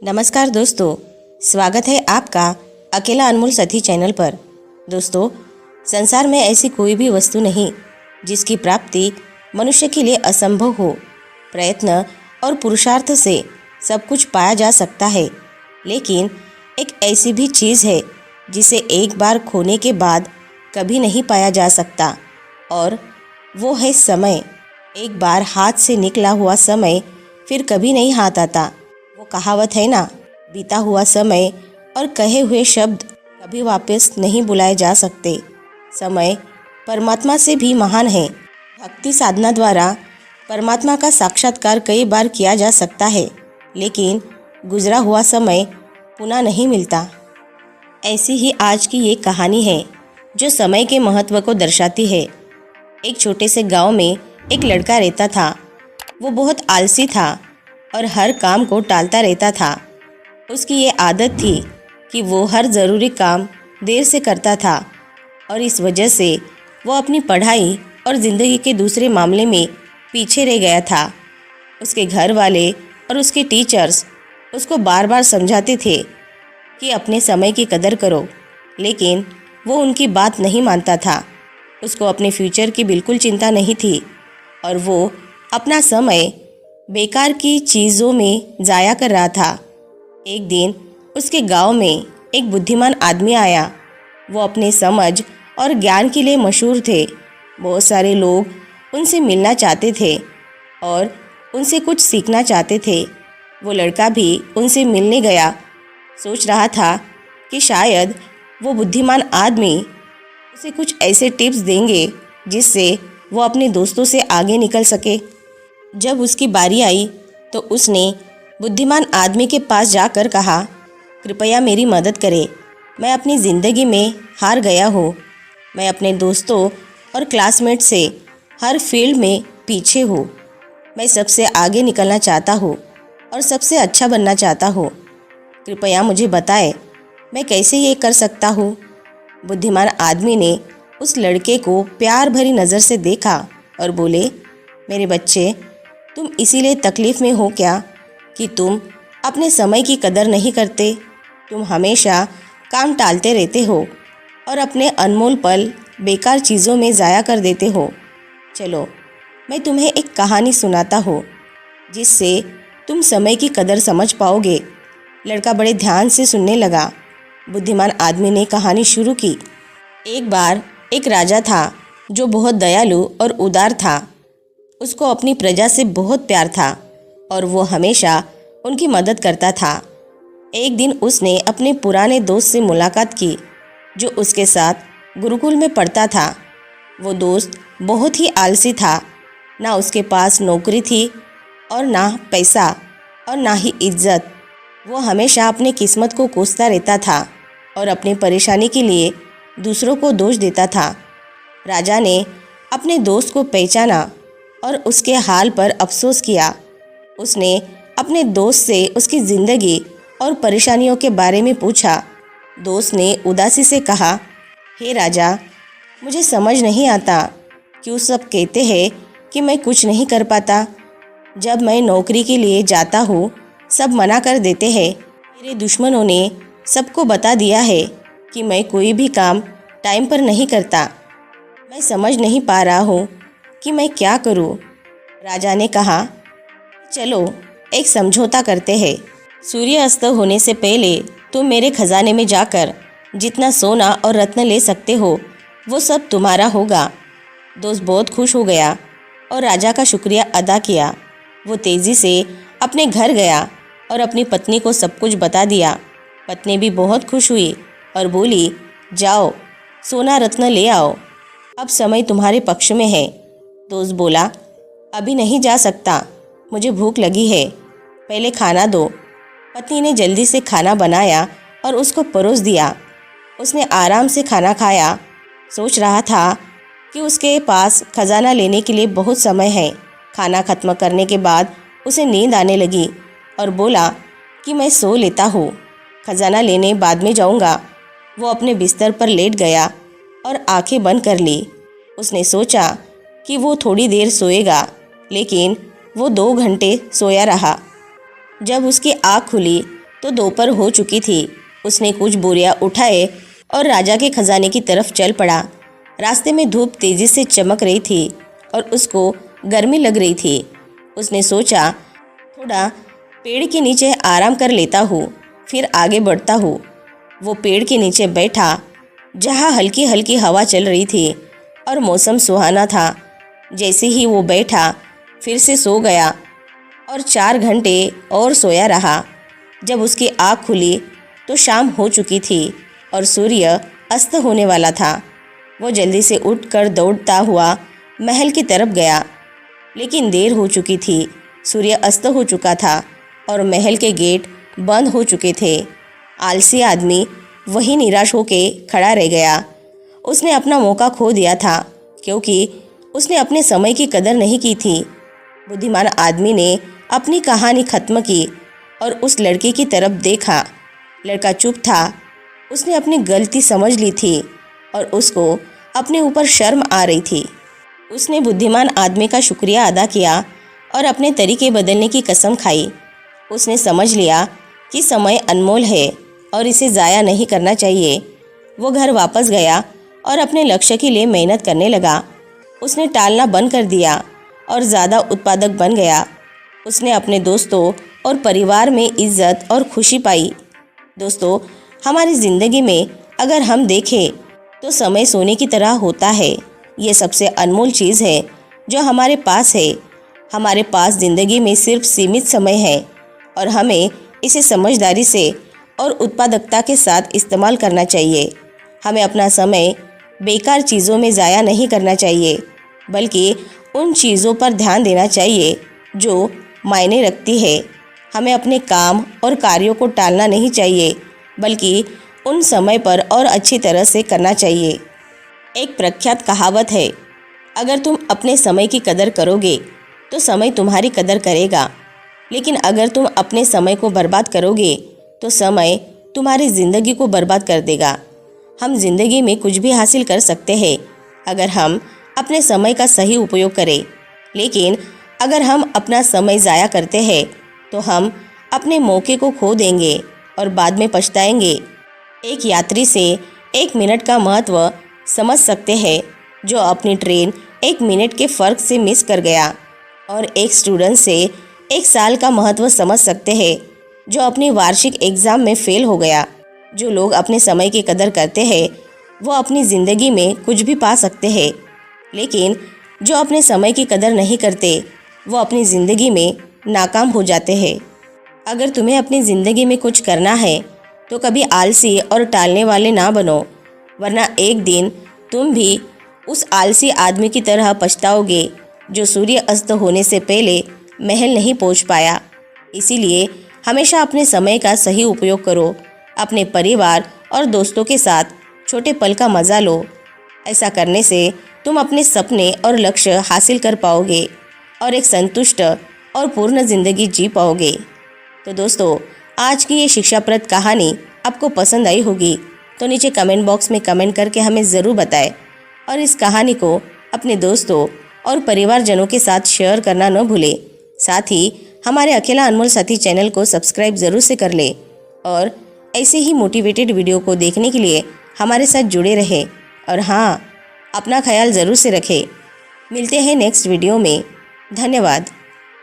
नमस्कार दोस्तों, स्वागत है आपका अकेला अनमोल साथी चैनल पर। दोस्तों, संसार में ऐसी कोई भी वस्तु नहीं जिसकी प्राप्ति मनुष्य के लिए असंभव हो। प्रयत्न और पुरुषार्थ से सब कुछ पाया जा सकता है, लेकिन एक ऐसी भी चीज़ है जिसे एक बार खोने के बाद कभी नहीं पाया जा सकता, और वो है समय। एक बार हाथ से निकला हुआ समय फिर कभी नहीं हाथ आता। वो कहावत है ना, बीता हुआ समय और कहे हुए शब्द कभी वापस नहीं बुलाए जा सकते। समय परमात्मा से भी महान है। भक्ति साधना द्वारा परमात्मा का साक्षात्कार कई बार किया जा सकता है, लेकिन गुजरा हुआ समय पुनः नहीं मिलता। ऐसी ही आज की ये कहानी है जो समय के महत्व को दर्शाती है। एक छोटे से गांव में एक लड़का रहता था। वो बहुत आलसी था और हर काम को टालता रहता था। उसकी ये आदत थी कि वो हर ज़रूरी काम देर से करता था, और इस वजह से वो अपनी पढ़ाई और ज़िंदगी के दूसरे मामले में पीछे रह गया था। उसके घर वाले और उसके टीचर्स उसको बार बार समझाते थे कि अपने समय की कदर करो, लेकिन वो उनकी बात नहीं मानता था। उसको अपने फ्यूचर की बिल्कुल चिंता नहीं थी, और वो अपना समय बेकार की चीज़ों में ज़ाया कर रहा था। एक दिन उसके गांव में एक बुद्धिमान आदमी आया। वो अपने समझ और ज्ञान के लिए मशहूर थे। बहुत सारे लोग उनसे मिलना चाहते थे और उनसे कुछ सीखना चाहते थे। वो लड़का भी उनसे मिलने गया। सोच रहा था कि शायद वो बुद्धिमान आदमी उसे कुछ ऐसे टिप्स देंगे जिससे वो अपने दोस्तों से आगे निकल सके। जब उसकी बारी आई तो उसने बुद्धिमान आदमी के पास जाकर कहा, कृपया मेरी मदद करें। मैं अपनी ज़िंदगी में हार गया हूँ। मैं अपने दोस्तों और क्लासमेट से हर फील्ड में पीछे हूँ। मैं सबसे आगे निकलना चाहता हूँ और सबसे अच्छा बनना चाहता हूँ। कृपया मुझे बताएं, मैं कैसे ये कर सकता हूँ। बुद्धिमान आदमी ने उस लड़के को प्यार भरी नज़र से देखा और बोले, मेरे बच्चे, तुम इसीलिए तकलीफ़ में हो क्या कि तुम अपने समय की कदर नहीं करते। तुम हमेशा काम टालते रहते हो और अपने अनमोल पल बेकार चीज़ों में ज़ाया कर देते हो। चलो, मैं तुम्हें एक कहानी सुनाता हूँ जिससे तुम समय की कदर समझ पाओगे। लड़का बड़े ध्यान से सुनने लगा। बुद्धिमान आदमी ने कहानी शुरू की। एक बार एक राजा था जो बहुत दयालु और उदार था। उसको अपनी प्रजा से बहुत प्यार था और वो हमेशा उनकी मदद करता था। एक दिन उसने अपने पुराने दोस्त से मुलाकात की जो उसके साथ गुरुकुल में पढ़ता था। वो दोस्त बहुत ही आलसी था। ना उसके पास नौकरी थी और ना पैसा और ना ही इज्जत। वो हमेशा अपनी किस्मत को कोसता रहता था और अपनी परेशानी के लिए दूसरों को दोष देता था। राजा ने अपने दोस्त को पहचाना और उसके हाल पर अफसोस किया। उसने अपने दोस्त से उसकी ज़िंदगी और परेशानियों के बारे में पूछा। दोस्त ने उदासी से कहा, हे राजा, मुझे समझ नहीं आता क्यों सब कहते हैं कि मैं कुछ नहीं कर पाता। जब मैं नौकरी के लिए जाता हूँ सब मना कर देते हैं। मेरे दुश्मनों ने सबको बता दिया है कि मैं कोई भी काम टाइम पर नहीं करता। मैं समझ नहीं पा रहा हूँ कि मैं क्या करूं। राजा ने कहा, चलो एक समझौता करते हैं। सूर्य अस्त होने से पहले तुम मेरे खजाने में जाकर जितना सोना और रत्न ले सकते हो वो सब तुम्हारा होगा। दोस्त बहुत खुश हो गया और राजा का शुक्रिया अदा किया। वो तेज़ी से अपने घर गया और अपनी पत्नी को सब कुछ बता दिया। पत्नी भी बहुत खुश हुई और बोली, जाओ सोना रत्न ले आओ, अब समय तुम्हारे पक्ष में है। दोस्त बोला, अभी नहीं जा सकता, मुझे भूख लगी है, पहले खाना दो। पत्नी ने जल्दी से खाना बनाया और उसको परोस दिया। उसने आराम से खाना खाया। सोच रहा था कि उसके पास खजाना लेने के लिए बहुत समय है। खाना खत्म करने के बाद उसे नींद आने लगी और बोला कि मैं सो लेता हूँ, खजाना लेने बाद में जाऊँगा। वो अपने बिस्तर पर लेट गया और आंखें बंद कर ली। उसने सोचा कि वो थोड़ी देर सोएगा, लेकिन वो 2 घंटे सोया रहा। जब उसकी आँख खुली तो दोपहर हो चुकी थी। उसने कुछ बोरियां उठाए और राजा के खजाने की तरफ चल पड़ा। रास्ते में धूप तेजी से चमक रही थी और उसको गर्मी लग रही थी। उसने सोचा, थोड़ा पेड़ के नीचे आराम कर लेता हूँ, फिर आगे बढ़ता हूँ। वो पेड़ के नीचे बैठा जहाँ हल्की हल्की हवा चल रही थी और मौसम सुहाना था। जैसे ही वो बैठा फिर से सो गया और 4 घंटे और सोया रहा। जब उसकी आँख खुली तो शाम हो चुकी थी और सूर्य अस्त होने वाला था। वो जल्दी से उठकर दौड़ता हुआ महल की तरफ गया, लेकिन देर हो चुकी थी। सूर्य अस्त हो चुका था और महल के गेट बंद हो चुके थे। आलसी आदमी वहीं निराश होके खड़ा रह गया। उसने अपना मौका खो दिया था क्योंकि उसने अपने समय की कदर नहीं की थी। बुद्धिमान आदमी ने अपनी कहानी खत्म की और उस लड़के की तरफ देखा। लड़का चुप था। उसने अपनी गलती समझ ली थी और उसको अपने ऊपर शर्म आ रही थी। उसने बुद्धिमान आदमी का शुक्रिया अदा किया और अपने तरीके बदलने की कसम खाई। उसने समझ लिया कि समय अनमोल है और इसे ज़ाया नहीं करना चाहिए। वो घर वापस गया और अपने लक्ष्य के लिए मेहनत करने लगा। उसने टालना बंद कर दिया और ज़्यादा उत्पादक बन गया। उसने अपने दोस्तों और परिवार में इज्जत और खुशी पाई। दोस्तों, हमारी ज़िंदगी में अगर हम देखें तो समय सोने की तरह होता है। ये सबसे अनमोल चीज़ है जो हमारे पास है। हमारे पास ज़िंदगी में सिर्फ सीमित समय है और हमें इसे समझदारी से और उत्पादकता के साथ इस्तेमाल करना चाहिए। हमें अपना समय बेकार चीज़ों में ज़ाया नहीं करना चाहिए, बल्कि उन चीज़ों पर ध्यान देना चाहिए जो मायने रखती है। हमें अपने काम और कार्यों को टालना नहीं चाहिए, बल्कि उन समय पर और अच्छी तरह से करना चाहिए। एक प्रख्यात कहावत है, अगर तुम अपने समय की कदर करोगे तो समय तुम्हारी कदर करेगा, लेकिन अगर तुम अपने समय को बर्बाद करोगे तो समय तुम्हारी ज़िंदगी को बर्बाद कर देगा। हम जिंदगी में कुछ भी हासिल कर सकते हैं अगर हम अपने समय का सही उपयोग करें, लेकिन अगर हम अपना समय ज़ाया करते हैं तो हम अपने मौके को खो देंगे और बाद में पछताएंगे। एक यात्री से 1 मिनट का महत्व समझ सकते हैं जो अपनी ट्रेन 1 मिनट के फ़र्क से मिस कर गया, और एक स्टूडेंट से 1 साल का महत्व समझ सकते हैं जो अपनी वार्षिक एग्ज़ाम में फेल हो गया। जो लोग अपने समय की कदर करते हैं वो अपनी ज़िंदगी में कुछ भी पा सकते हैं, लेकिन जो अपने समय की कदर नहीं करते वो अपनी ज़िंदगी में नाकाम हो जाते हैं। अगर तुम्हें अपनी ज़िंदगी में कुछ करना है तो कभी आलसी और टालने वाले ना बनो, वरना एक दिन तुम भी उस आलसी आदमी की तरह पछताओगे जो सूर्य अस्त होने से पहले महल नहीं पहुंच पाया। इसीलिए हमेशा अपने समय का सही उपयोग करो। अपने परिवार और दोस्तों के साथ छोटे पल का मज़ा लो। ऐसा करने से तुम अपने सपने और लक्ष्य हासिल कर पाओगे और एक संतुष्ट और पूर्ण ज़िंदगी जी पाओगे। तो दोस्तों, आज की ये शिक्षाप्रद कहानी आपको पसंद आई होगी तो नीचे कमेंट बॉक्स में कमेंट करके हमें ज़रूर बताएं, और इस कहानी को अपने दोस्तों और परिवारजनों के साथ शेयर करना न भूलें। साथ ही हमारे अकेला अनमोल साथी चैनल को सब्सक्राइब ज़रूर से कर लें और ऐसे ही मोटिवेटेड वीडियो को देखने के लिए हमारे साथ जुड़े रहें। और हाँ, अपना ख्याल ज़रूर से रखें। मिलते हैं नेक्स्ट वीडियो में। धन्यवाद।